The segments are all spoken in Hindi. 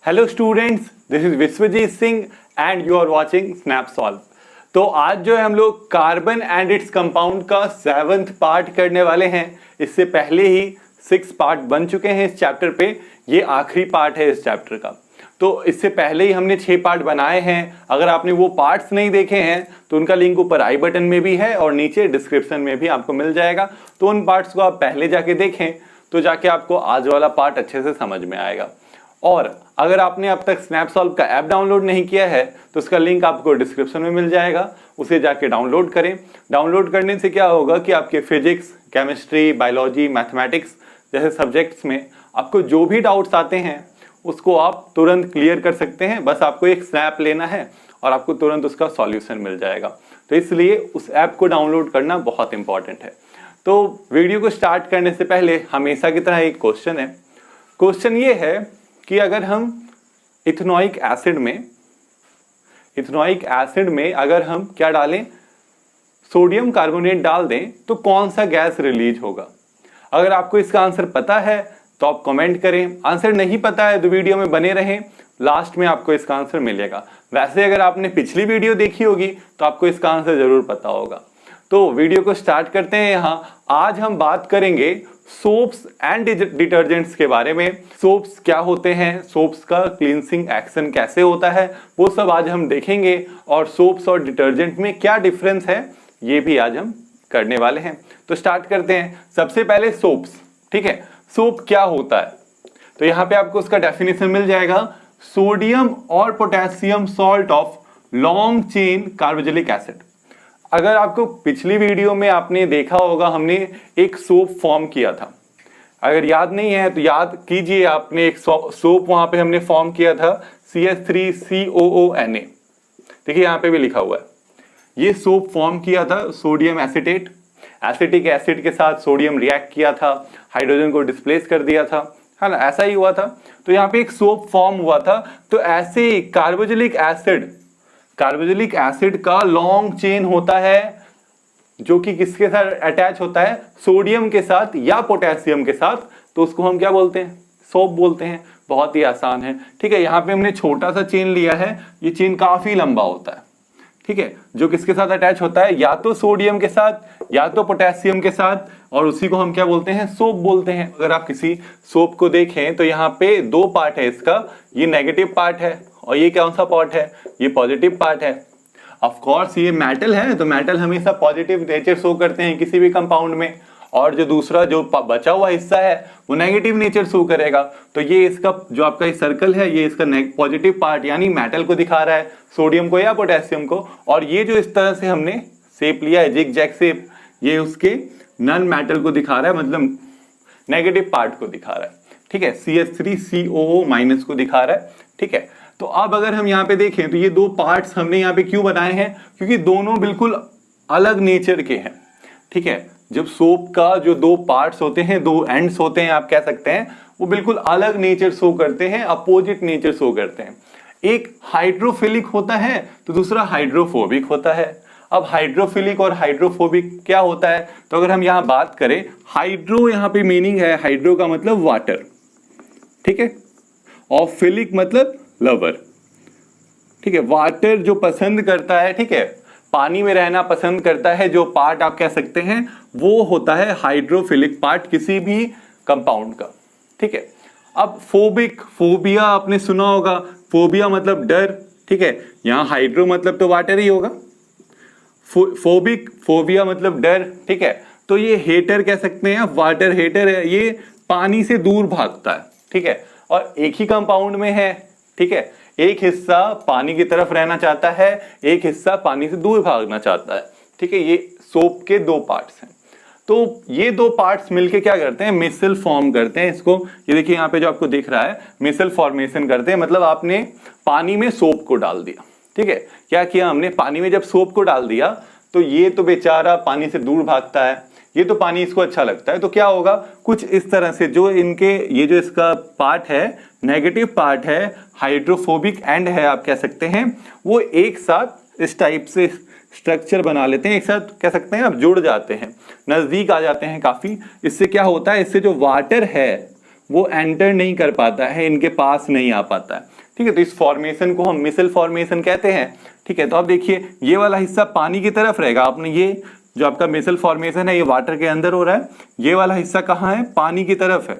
Hello students, this is Vishwajeet Singh and you are watching Snapsolve. तो आज जो है हम लोग कार्बन एंड इट्स कंपाउंड का 7th पार्ट करने वाले हैं। इससे पहले ही 6 पार्ट बन चुके हैं इस चैप्टर पे। ये आखिरी पार्ट है इस चैप्टर का। तो इससे पहले ही हमने 6 पार्ट बनाए हैं। अगर आपने वो पार्ट्स नहीं देखे हैं तो उनका लिंक ऊपर आई बटन में भी है और नीचे डिस्क्रिप्शन में भी आपको मिल जाएगा। तो उन पार्ट्स को आप पहले जाके देखें तो जाके आपको आज वाला पार्ट अच्छे से समझ में आएगा। और अगर आपने अब तक स्नैपसॉल्व का ऐप डाउनलोड नहीं किया है तो उसका लिंक आपको डिस्क्रिप्शन में मिल जाएगा, उसे जाके डाउनलोड करें। डाउनलोड करने से क्या होगा कि आपके फिजिक्स, केमिस्ट्री, बायोलॉजी, मैथमेटिक्स जैसे सब्जेक्ट्स में आपको जो भी डाउट्स आते हैं उसको आप तुरंत क्लियर कर सकते हैं। बस आपको एक स्नैप लेना है और आपको तुरंत उसका सॉल्यूशन मिल जाएगा। तो इसलिए उस ऐप को डाउनलोड करना बहुत इंपॉर्टेंट है। तो वीडियो को स्टार्ट करने से पहले हमेशा की तरह एक क्वेश्चन है। क्वेश्चन ये है कि अगर हम इथेनॉइक एसिड में अगर हम क्या डालें, सोडियम कार्बोनेट डाल दें तो कौन सा गैस रिलीज होगा। अगर आपको इसका आंसर पता है तो आप कमेंट करें, आंसर नहीं पता है तो वीडियो में बने रहें, लास्ट में आपको इसका आंसर मिलेगा। वैसे अगर आपने पिछली वीडियो देखी होगी तो आपको इसका आंसर जरूर पता होगा। तो वीडियो को स्टार्ट करते हैं। यहाँ आज हम बात करेंगे सोप्स एंड डिटर्जेंट्स के बारे में। सोप्स क्या होते हैं, सोप्स का क्लींसिंग एक्शन कैसे होता है, वो सब आज हम देखेंगे। और सोप्स और डिटर्जेंट में क्या डिफरेंस है ये भी आज हम करने वाले हैं। तो स्टार्ट करते हैं। सबसे पहले सोप्स, ठीक है। सोप क्या होता है तो यहाँ पे आपको उसका डेफिनेशन मिल जाएगा, सोडियम और potassium salt of long chain carboxylic acid. अगर आपको पिछली वीडियो में आपने देखा होगा हमने एक सोप फॉर्म किया था, अगर याद नहीं है तो याद कीजिए। आपने एक सोप वहां पे हमने फॉर्म किया था CH3COONA। देखिए यहाँ पे भी लिखा हुआ है, ये सोप फॉर्म किया था सोडियम एसिटेट। एसिटिक एसिड के साथ सोडियम रिएक्ट किया था, हाइड्रोजन को डिस्प्लेस कर दिया था, है ना, ऐसा ही हुआ था। तो यहाँ पे एक सोप फॉर्म हुआ था। तो ऐसे ही कार्बोक्सिलिक एसिड का लॉन्ग चेन होता है जो कि किसके साथ अटैच होता है, सोडियम के साथ या पोटेशियम के साथ। तो उसको हम क्या बोलते हैं, सोप बोलते हैं। बहुत ही आसान है, ठीक है। यहाँ पे हमने छोटा सा चेन लिया है, ये चेन काफी लंबा होता है, ठीक है, जो किसके साथ अटैच होता है, या तो सोडियम के साथ या तो पोटेशियम के साथ, और उसी को हम क्या बोलते हैं, सोप बोलते हैं। अगर आप किसी सोप को देखें तो यहाँ पे 2 पार्ट है इसका, ये नेगेटिव पार्ट है और ये कौन सा पार्ट है, ये पॉजिटिव पार्ट है। ऑफ कोर्स ये मेटल है तो मेटल हमेशा पॉजिटिव नेचर शो करते हैं किसी भी कंपाउंड में, और जो दूसरा जो बचा हुआ हिस्सा है वो नेगेटिव नेचर शो करेगा। तो ये इसका जो आपका ये सर्कल है ये इसका पॉजिटिव पार्ट यानी मेटल को दिखा रहा है, सोडियम को या पोटेशियम को। और ये जो इस तरह से हमने शेप लिया है जिग जैग शेप, ये उसके नॉन मेटल को दिखा रहा है, मतलब नेगेटिव पार्ट को दिखा रहा है, ठीक है। CH3COO- को दिखा रहा है, ठीक है। तो अब अगर हम यहाँ पे देखें तो ये 2 पार्ट्स हमने यहाँ पे क्यों बनाए हैं, क्योंकि दोनों बिल्कुल अलग नेचर के हैं, ठीक है। जब सोप का जो 2 पार्ट्स होते हैं, 2 एंड्स होते हैं, आप कह सकते हैं, वो बिल्कुल अलग नेचर शो करते हैं, अपोजिट नेचर शो करते हैं। एक हाइड्रोफिलिक होता है तो दूसरा हाइड्रोफोबिक होता है। अब हाइड्रोफिलिक और हाइड्रोफोबिक क्या होता है, तो अगर हम यहाँ बात करें, हाइड्रो यहाँ पे मीनिंग है, हाइड्रो का मतलब वाटर, ठीक है, और फिलिक मतलब लवर, ठीक है। वाटर जो पसंद करता है, ठीक है, पानी में रहना पसंद करता है, जो पार्ट आप कह सकते हैं वो होता है हाइड्रोफिलिक पार्ट किसी भी कंपाउंड का, ठीक है। अब फोबिया आपने सुना होगा, फोबिया मतलब डर, ठीक है। यहाँ हाइड्रो मतलब तो वाटर ही होगा, फोबिया मतलब डर, ठीक है। तो ये हेटर कह सकते हैं, वाटर हेटर है, ये पानी से दूर भागता है, ठीक है। और एक ही कंपाउंड में है, ठीक है, एक हिस्सा पानी की तरफ रहना चाहता है, एक हिस्सा पानी से दूर भागना चाहता है, ठीक है। ये सोप के 2 पार्ट्स हैं। तो ये 2 पार्ट्स मिलके क्या करते हैं, मिसल फॉर्म करते हैं इसको। ये देखिए यहाँ पे जो आपको दिख रहा है, मिसल फॉर्मेशन करते हैं, मतलब आपने पानी में सोप को डाल दिया, ठीक है। क्या किया हमने, पानी में जब सोप को डाल दिया तो ये तो बेचारा पानी से दूर भागता है, ये तो पानी इसको अच्छा लगता है। तो क्या होगा, कुछ इस तरह से जो इनके ये जो इसका पार्ट है, नेगेटिव पार्ट है, हाइड्रोफोबिक एंड है आप कह सकते हैं, वो एक साथ इस टाइप से स्ट्रक्चर बना लेते हैं, एक साथ कह सकते हैं आप जुड़ जाते हैं, नजदीक आ जाते हैं काफी। इससे क्या होता है, इससे जो वाटर है वो एंटर नहीं कर पाता है, इनके पास नहीं आ पाता है। ठीक है, तो इस फॉर्मेशन को हम मिसल फॉर्मेशन कहते हैं। ठीक है, तो आप देखिए ये वाला हिस्सा पानी की तरफ रहेगा। आपने ये जो आपका मिसल फॉर्मेशन है ये वाटर के अंदर हो रहा है, ये वाला हिस्सा कहाँ है, पानी की तरफ है,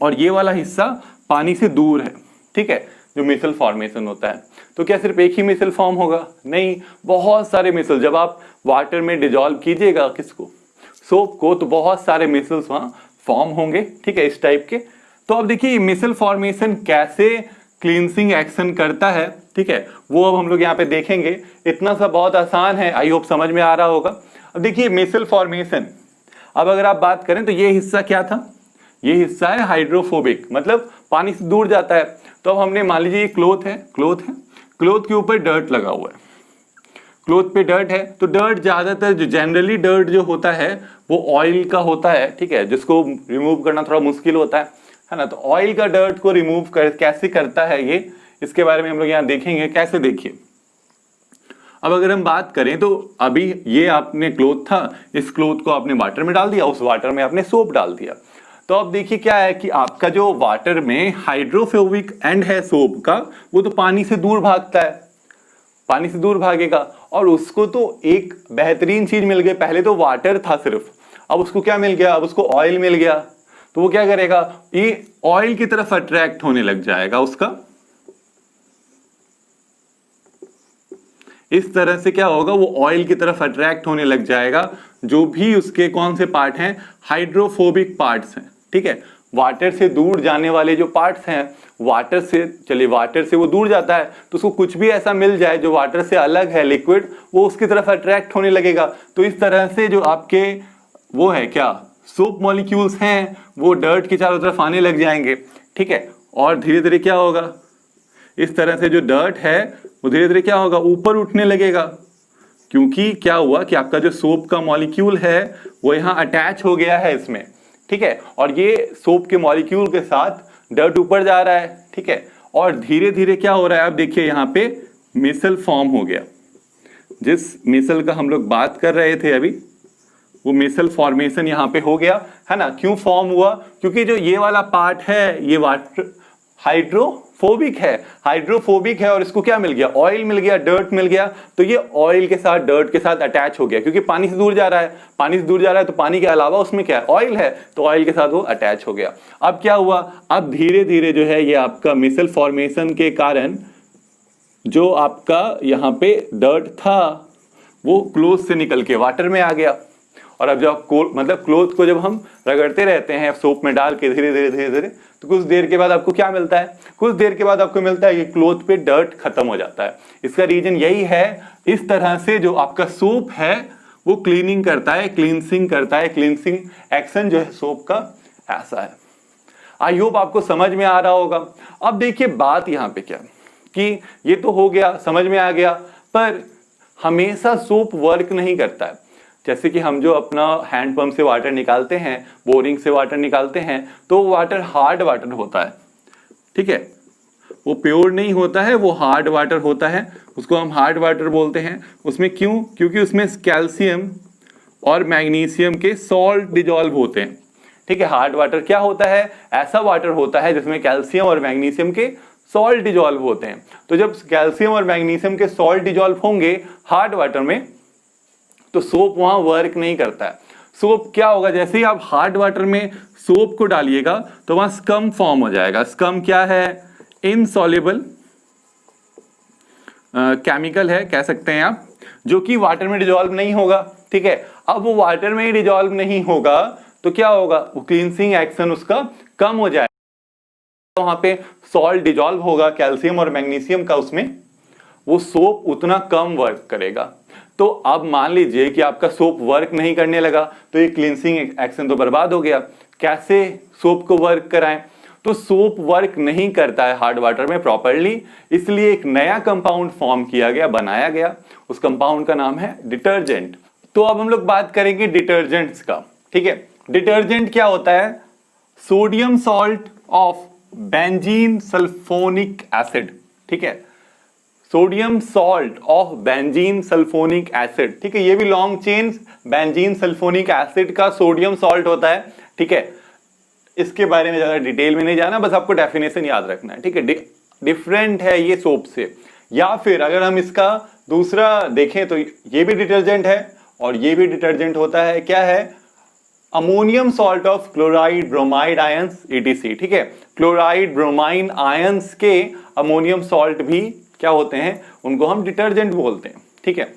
और ये वाला हिस्सा पानी से दूर है। ठीक है, जो मिसल फॉर्मेशन होता है। तो क्या सिर्फ एक ही मिसल फॉर्म होगा? नहीं, बहुत सारे मिसल। जब आप वाटर में डिजॉल्व कीजिएगा किसको, सोप को, तो बहुत सारे मिसल्स वहां फॉर्म होंगे। ठीक है, इस टाइप के। तो अब देखिए मिसल फॉर्मेशन कैसे क्लींसिंग एक्शन करता है, ठीक है, वो अब हम लोग यहाँ पे देखेंगे। इतना सा बहुत आसान है, आई होप समझ में आ रहा होगा। अब देखिए मिसल फॉर्मेशन, अब अगर आप बात करें तो ये हिस्सा क्या था, ये हिस्सा है हाइड्रोफोबिक, मतलब पानी से दूर जाता है। तो अब हमने मान लीजिए ये क्लोथ है, क्लोथ के ऊपर डर्ट लगा हुआ है, क्लोथ पे डर्ट है। तो डर्ट ज्यादातर जो जनरली डर्ट जो होता है वो ऑयल का होता है। ठीक है, जिसको रिमूव करना थोड़ा मुश्किल होता है ना। तो ऑयल का डर्ट को रिमूव कैसे करता है ये, इसके बारे में हम लोग यहाँ देखेंगे। कैसे, देखिए अब अगर हम बात करें तो अभी ये आपने क्लोथ था, इस क्लोथ को आपने वाटर में डाल दिया, उस वाटर में आपने सोप डाल दिया। तो अब देखिए क्या है कि आपका जो वाटर में हाइड्रोफोबिक एंड है सोप का, वो तो पानी से दूर भागता है, पानी से दूर भागेगा। और उसको तो एक बेहतरीन चीज मिल गई, पहले तो वाटर था सिर्फ, अब उसको क्या मिल गया, अब उसको ऑयल मिल गया। तो वो क्या करेगा, ये ऑयल की तरफ अट्रैक्ट होने लग जाएगा उसका। इस तरह से क्या होगा, वो ऑयल की तरफ अट्रैक्ट होने लग जाएगा। जो भी उसके कौन से पार्ट हैं, हाइड्रोफोबिक पार्ट्स हैं। ठीक है, वाटर से दूर जाने वाले जो पार्ट्स हैं, वाटर से वो दूर जाता है, तो उसको कुछ भी ऐसा मिल जाए जो वाटर से अलग है, लिक्विड, वो उसकी तरफ अट्रैक्ट होने लगेगा। तो इस तरह से जो आपके वो है क्या, सोप मॉलिक्यूल्स हैं, वो डर्ट के चारों तरफ आने लग जाएंगे। ठीक है, और धीरे धीरे क्या होगा, इस तरह से जो डर्ट है वो धीरे धीरे क्या होगा, ऊपर उठने लगेगा। क्योंकि क्या हुआ कि आपका जो सोप का मॉलिक्यूल है वो यहाँ अटैच हो गया है इसमें। ठीक है, और ये सोप के मॉलिक्यूल के साथ डर्ट ऊपर जा रहा है। ठीक है, और धीरे धीरे क्या हो रहा है, आप देखिए यहाँ पे मिसल फॉर्म हो गया। जिस मिसल का हम लोग बात कर रहे थे अभी, वो मिसल फॉर्मेशन यहाँ पे हो गया है ना। क्यों फॉर्म हुआ, क्योंकि जो ये वाला पार्ट है ये वाटर हाइड्रोफोबिक है और इसको क्या मिल गया, ऑयल मिल गया, डर्ट मिल गया। तो ये ऑयल के साथ डर्ट के साथ अटैच हो गया, क्योंकि पानी से दूर जा रहा है, तो पानी के अलावा उसमें क्या है, ऑयल है, तो ऑयल के साथ वो अटैच हो गया। अब क्या हुआ, अब धीरे धीरे जो है ये आपका मिसल फॉर्मेशन के कारण जो आपका यहाँ पे डर्ट था वो क्लोथ से निकल के वाटर में आ गया। और अब जब मतलब क्लोथ को जब हम रगड़ते रहते हैं सोप में डाल के धीरे धीरे, तो कुछ देर के बाद आपको क्या मिलता है, कुछ देर के बाद आपको मिलता है कि क्लोथ पे डर्ट खत्म हो जाता है। इसका रीजन यही है, इस तरह से जो आपका सोप है वो क्लीनिंग करता है, क्लींसिंग करता है, क्लींसिंग एक्शन जो है सोप का ऐसा है। आई होप आपको समझ में आ रहा होगा। अब देखिए बात यहाँ पे क्या कि ये तो हो गया, समझ में आ गया, पर हमेशा सोप वर्क नहीं करता है। जैसे कि हम जो अपना हैंड पंप से वाटर निकालते हैं, बोरिंग से वाटर निकालते हैं, तो वाटर हार्ड वाटर होता है। ठीक है, वो प्योर नहीं होता है, वो हार्ड वाटर होता है, उसको हम हार्ड वाटर बोलते हैं। उसमें क्यों, क्योंकि उसमें कैल्शियम और मैग्नीशियम के सॉल्ट डिजॉल्व होते हैं। ठीक है, हार्ड वाटर क्या होता है, ऐसा वाटर होता है जिसमें कैल्शियम और मैग्नीशियम के सॉल्ट डिजॉल्व होते हैं। तो जब कैल्शियम और मैग्नीशियम के सॉल्ट डिजॉल्व होंगे हार्ड वाटर में, तो सोप वहां वर्क नहीं करता है। सोप क्या होगा, जैसे ही आप हार्ड वाटर में सोप को डालिएगा तो वहां स्कम फॉर्म हो जाएगा। स्कम क्या है, इनसॉल्युबल केमिकल है कह सकते हैं आप, जो कि वाटर में डिजॉल्व नहीं होगा। ठीक है, अब वो वाटर में ही डिजॉल्व नहीं होगा तो क्या होगा, वो क्लींसिंग एक्शन उसका कम हो जाएगा। वहां पे सॉल्ट डिजॉल्व होगा कैल्शियम और मैग्नीशियम का, उसमें वो सोप उतना कम वर्क करेगा। तो अब मान लीजिए कि आपका सोप वर्क नहीं करने लगा, तो ये क्लींसिंग एक्शन तो बर्बाद हो गया। कैसे सोप को वर्क कराएं, तो सोप वर्क नहीं करता है हार्ड वाटर में प्रॉपरली, इसलिए एक नया कंपाउंड फॉर्म किया गया, बनाया गया। उस कंपाउंड का नाम है डिटर्जेंट। तो अब हम लोग बात करेंगे डिटर्जेंट्स का। ठीक है, डिटर्जेंट क्या होता है, sodium salt of benzene sulphonic acid. ठीक है, sodium salt of benzene sulphonic acid. ठीक है, ये भी long chain benzene sulphonic acid का सोडियम सॉल्ट होता है। ठीक है, इसके बारे में ज्यादा डिटेल में नहीं जाना, बस आपको डेफिनेशन याद रखना है, ठीक है। डिफरेंट है ये सोप से। या फिर अगर हम इसका दूसरा देखें तो ये भी डिटर्जेंट है और ये भी डिटर्जेंट होता है, क्या है, ammonium salt of chloride bromide ions ETC, ठीक है। क्लोराइड ब्रोमाइन आयंस के अमोनियम सॉल्ट भी क्या होते हैं, उनको हम डिटर्जेंट बोलते हैं, ठीक है।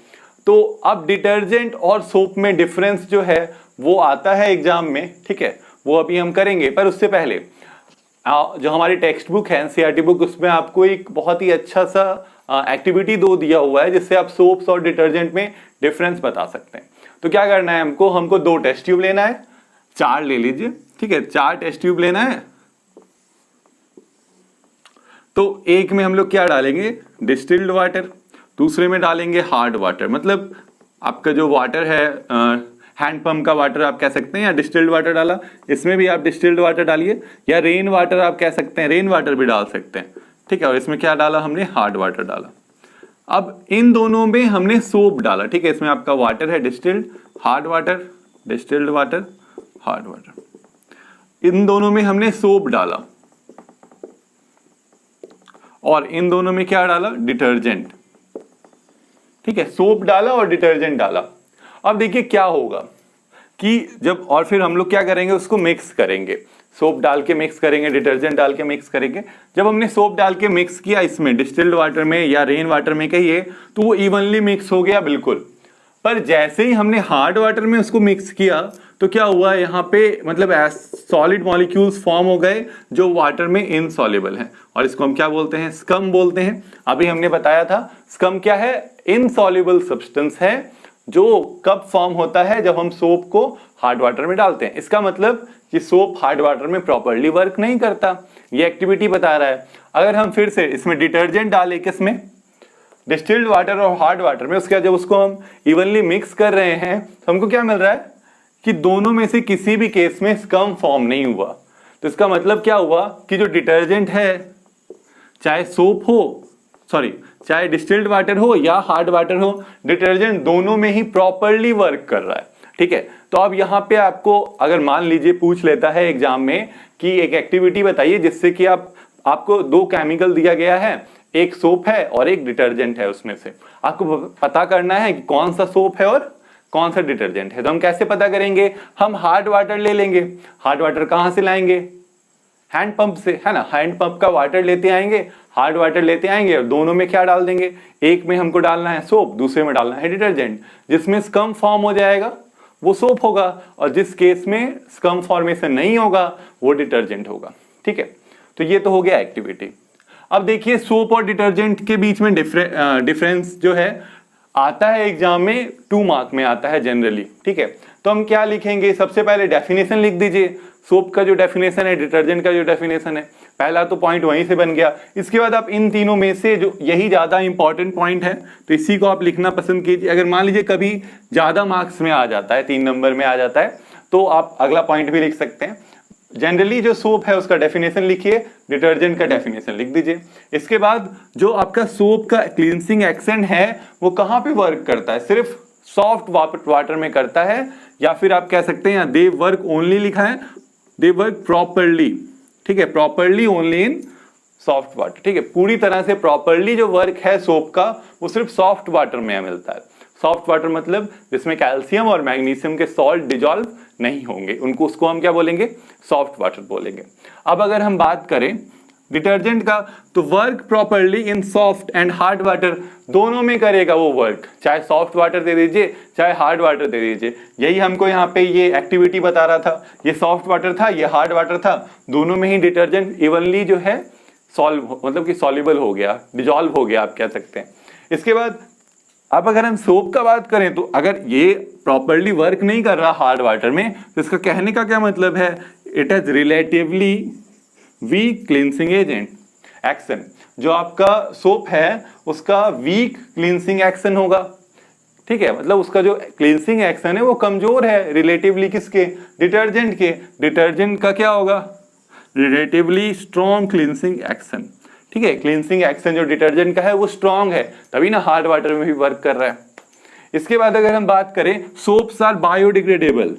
तो अब डिटर्जेंट और सोप में डिफरेंस जो है वो आता है एग्जाम में, ठीक है, वो अभी हम करेंगे। पर उससे पहले जो हमारी टेक्स्ट बुक है NCERT बुक, उसमें आपको एक बहुत ही अच्छा सा एक्टिविटी दिया हुआ है जिससे आप सोप्स और डिटर्जेंट में डिफरेंस बता सकते हैं। तो क्या करना है हमको 2 टेस्ट ट्यूब लेना है, 4 ले लीजिए, ठीक है, 4 टेस्ट ट्यूब लेना है। तो एक में हम लोग क्या डालेंगे, डिस्टिल्ड वाटर, दूसरे में डालेंगे हार्ड वाटर, मतलब आपका जो वाटर है हैंड पंप का वाटर आप कह सकते हैं, या डिस्टिल्ड वाटर डाला, इसमें भी आप डिस्टिल्ड वाटर डालिए, या रेन वाटर आप कह सकते हैं, रेन वाटर भी डाल सकते हैं, ठीक है। और इसमें क्या डाला हमने, हार्ड वाटर डाला। अब इन दोनों में हमने सोप डाला, ठीक है, इसमें आपका वाटर है distilled, hard water, distilled water, hard water, इन दोनों में हमने सोप डाला और इन दोनों में क्या डाला, डिटर्जेंट, ठीक है, सोप डाला और डिटर्जेंट डाला। अब देखिए क्या होगा कि जब, और फिर हम लोग क्या करेंगे, उसको मिक्स करेंगे, सोप डाल के मिक्स करेंगे, डिटर्जेंट डाल के मिक्स करेंगे। जब हमने सोप डाल के मिक्स किया इसमें डिस्टिल्ड वाटर में या रेन वाटर में कहिए, तो वो इवनली मिक्स हो गया बिल्कुल। पर जैसे ही हमने हार्ड वाटर में उसको मिक्स किया तो क्या हुआ, यहाँ पे मतलब सॉलिड मॉलिक्यूल्स फॉर्म हो गए जो वाटर में इनसॉल्युबल हैं, और इसको हम क्या बोलते हैं, स्कम बोलते हैं। अभी हमने बताया था स्कम क्या है, इनसॉल्युबल सब्सटेंस है जो कब फॉर्म होता है, जब हम सोप को हार्ड वाटर में डालते हैं। इसका मतलब कि सोप हार्ड वाटर में प्रॉपर्ली वर्क नहीं करता, ये एक्टिविटी बता रहा है। अगर हम फिर से इसमें डिटर्जेंट डालें, किसमें, डिस्टिल्ड वाटर और हार्ड वाटर में, उसके बाद जब उसको हम इवनली मिक्स कर रहे हैं तो हमको क्या मिल रहा है कि दोनों में से किसी भी केस में स्कम फॉर्म नहीं हुआ। तो इसका मतलब क्या हुआ कि जो डिटर्जेंट है, चाहे सोप हो, सॉरी चाहे डिस्टिल्ड वाटर हो या हार्ड वाटर हो, डिटर्जेंट दोनों में ही प्रॉपर्ली वर्क कर रहा है, ठीक है। तो अब यहाँ पे आपको अगर मान लीजिए पूछ लेता है एग्जाम में कि एक एक्टिविटी बताइए जिससे कि आपको 2 केमिकल दिया गया है, एक सोप है और एक डिटर्जेंट है, उसमें से आपको पता करना है कि कौन सा सोप है और कौन सा डिटर्जेंट है। तो हम कैसे पता करेंगे, हम हार्ड वाटर ले लेंगे। हार्ड वाटर कहाँ से लाएंगे, हैंड पंप से, है ना, हैंड पंप का वाटर लेते आएंगे, हार्ड वाटर लेते आएंगे और दोनों में क्या डाल देंगे, एक में हमको डालना है सोप, दूसरे में डालना है डिटर्जेंट। जिसमें स्कम फॉर्म हो जाएगा वो सोप होगा और जिस केस में स्कम फॉर्मेशन नहीं होगा वो डिटर्जेंट होगा, ठीक है। तो ये तो हो गया एक्टिविटी। अब देखिए सोप और डिटर्जेंट के बीच में डिफरेंस जो है आता है एग्जाम में 2 मार्क में आता है जनरली, ठीक है। तो हम क्या लिखेंगे, सबसे पहले डेफिनेशन लिख दीजिए, सोप का जो डेफिनेशन है, डिटर्जेंट का जो डेफिनेशन है, पहला तो पॉइंट वहीं से बन गया। इसके बाद आप इन तीनों में से जो यही ज्यादा इंपॉर्टेंट पॉइंट है तो इसी को आप लिखना पसंद कीजिए। अगर मान लीजिए कभी ज्यादा मार्क्स में आ जाता है, 3 नंबर में आ जाता है, तो आप अगला पॉइंट भी लिख सकते हैं। जनरली जो सोप है उसका डेफिनेशन लिखिए, डिटर्जेंट का डेफिनेशन लिख दीजिए। इसके बाद जो आपका सोप का क्लींसिंग एक्शन है वो कहाँ पे वर्क करता है, सिर्फ सॉफ्ट वाटर में करता है, या फिर आप कह सकते हैं दे वर्क ओनली लिखा है, दे वर्क प्रॉपरली, ठीक है, properly only in soft water, ठीक है। पूरी तरह से प्रॉपरली जो वर्क है सोप का वो सिर्फ सॉफ्ट वाटर में मिलता है। सॉफ्ट वाटर मतलब जिसमें कैल्शियम और मैग्नीशियम के सॉल्ट डिजॉल्व नहीं होंगे, उसको हम क्या बोलेंगे, सॉफ्ट वाटर बोलेंगे। अब अगर हम बात करें डिटर्जेंट का, तो work properly in soft and hard water, दोनों में करेगा वो वर्क, चाहे सॉफ्ट वाटर दे दीजिए चाहे हार्ड वाटर दे दीजिए। यही हमको यहाँ पे ये एक्टिविटी बता रहा था, ये सॉफ्ट वाटर था, ये हार्ड वाटर था, दोनों में ही डिटर्जेंट इवनली जो है सॉल्व, मतलब कि सॉल्युबल हो गया, डिजॉल्व हो गया आप कह सकते हैं। इसके बाद अब अगर हम सोप का बात करें, तो अगर ये प्रॉपरली वर्क नहीं कर रहा हार्ड वाटर में, तो इसका कहने का क्या मतलब है, it has relatively weak cleansing agent action. जो आपका सोप है उसका वीक क्लींसिंग एक्शन होगा, ठीक है, मतलब उसका जो क्लींसिंग एक्शन है वो कमजोर है रिलेटिवली किसके, डिटर्जेंट के। डिटर्जेंट का क्या होगा, रिलेटिवली स्ट्रॉन्ग क्लींसिंग एक्शन, ठीक है। क्लींसिंग एक्शन जो डिटर्जेंट का है वो स्ट्रॉन्ग है, तभी ना हार्ड वाटर में भी वर्क कर रहा है। इसके बाद अगर हम बात करें, सोप्स आर बायोडिग्रेडेबल,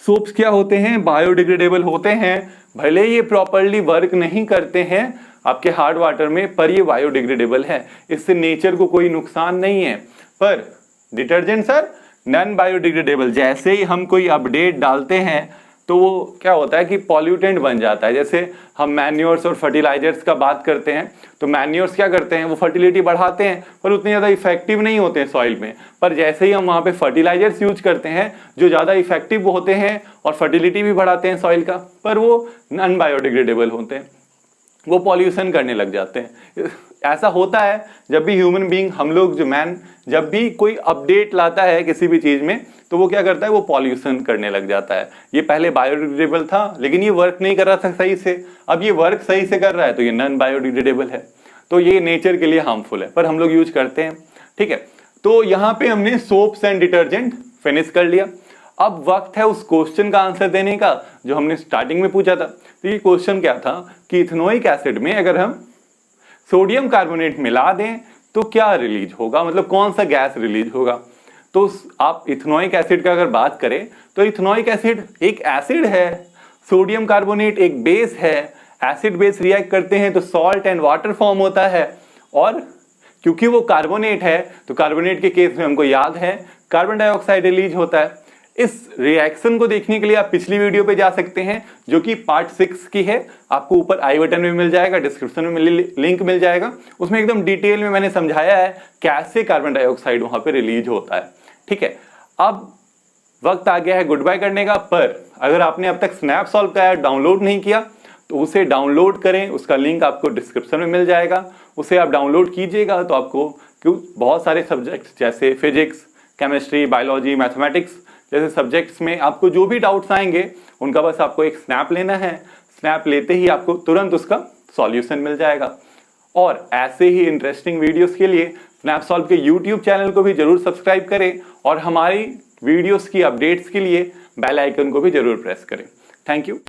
सोप्स क्या होते हैं, बायोडिग्रेडेबल होते हैं। भले ये प्रॉपरली वर्क नहीं करते हैं आपके हार्ड वाटर में, पर ये बायोडिग्रेडेबल है, इससे नेचर को कोई नुकसान नहीं है। पर डिटर्जेंट्स आर नॉन बायोडिग्रेडेबल। जैसे ही हम कोई अपडेट डालते हैं तो वो क्या होता है कि पॉल्यूटेंट बन जाता है। जैसे हम मैन्योर्स और फर्टिलाइजर्स का बात करते हैं, तो मैन्योर्स क्या करते हैं, वो फर्टिलिटी बढ़ाते हैं पर उतने ज़्यादा इफेक्टिव नहीं होते हैं सॉइल में। पर जैसे ही हम वहाँ पे फर्टिलाइजर्स यूज करते हैं जो ज़्यादा इफेक्टिव होते हैं और फर्टिलिटी भी बढ़ाते हैं सॉइल का, पर वो नॉन बायोडिग्रेडेबल होते हैं, वो पॉल्यूशन करने लग जाते हैं। ऐसा होता है जब भी ह्यूमन बीइंग, हम लोग जो जब भी कोई अपडेट लाता है किसी भी चीज में, तो वो क्या करता है, वो पॉल्यूशन करने लग जाता है। ये पहले बायोडिग्रेडेबल था लेकिन ये वर्क नहीं कर रहा था सही से, अब ये वर्क सही से कर रहा है तो ये नॉन बायोडिग्रेडेबल है, तो ये नेचर के लिए हार्मफुल है, पर हम लोग यूज करते हैं। ठीक है, तो यहाँ पे हमने सोप्स एंड डिटर्जेंट फिनिश कर लिया। अब वक्त है उस क्वेश्चन का आंसर देने का जो हमने स्टार्टिंग में पूछा था। तो ये क्वेश्चन क्या था कि इथेनोइक एसिड में अगर हम सोडियम कार्बोनेट मिला दें तो क्या रिलीज होगा, मतलब कौन सा गैस रिलीज होगा। तो आप इथेनोइक एसिड का अगर बात करें तो इथेनोइक एसिड एक एसिड है, सोडियम कार्बोनेट एक बेस है, एसिड बेस रिएक्ट करते हैं तो सॉल्ट एंड वाटर फॉर्म होता है। और क्योंकि वो कार्बोनेट है तो कार्बोनेट के केस में हमको याद है कार्बन डाइऑक्साइड रिलीज होता है। इस रिएक्शन को देखने के लिए आप पिछली वीडियो पे जा सकते हैं जो कि पार्ट 6 की है, आपको ऊपर आई बटन में मिल जाएगा, डिस्क्रिप्शन में लिंक मिल जाएगा। उसमें एकदम डिटेल में मैंने समझाया है कैसे कार्बन डाइऑक्साइड वहां पे रिलीज होता है। ठीक है, अब वक्त आ गया है गुड बाय करने का। पर अगर आपने अब तक स्नैप सॉल्व का ऐप डाउनलोड नहीं किया तो उसे डाउनलोड करें, उसका लिंक आपको डिस्क्रिप्शन में मिल जाएगा, उसे आप डाउनलोड कीजिएगा। तो आपको क्यों बहुत सारे सब्जेक्ट्स जैसे फिजिक्स, केमिस्ट्री, बायोलॉजी, मैथमेटिक्स जैसे सब्जेक्ट्स में आपको जो भी डाउट्स आएंगे उनका बस आपको एक स्नैप लेना है। स्नैप लेते ही आपको तुरंत उसका सॉल्यूशन मिल जाएगा। और ऐसे ही इंटरेस्टिंग वीडियोस के लिए स्नैप सॉल्व के यूट्यूब चैनल को भी जरूर सब्सक्राइब करें और हमारी वीडियोस की अपडेट्स के लिए बेल आइकन को भी जरूर प्रेस करें। Thank you.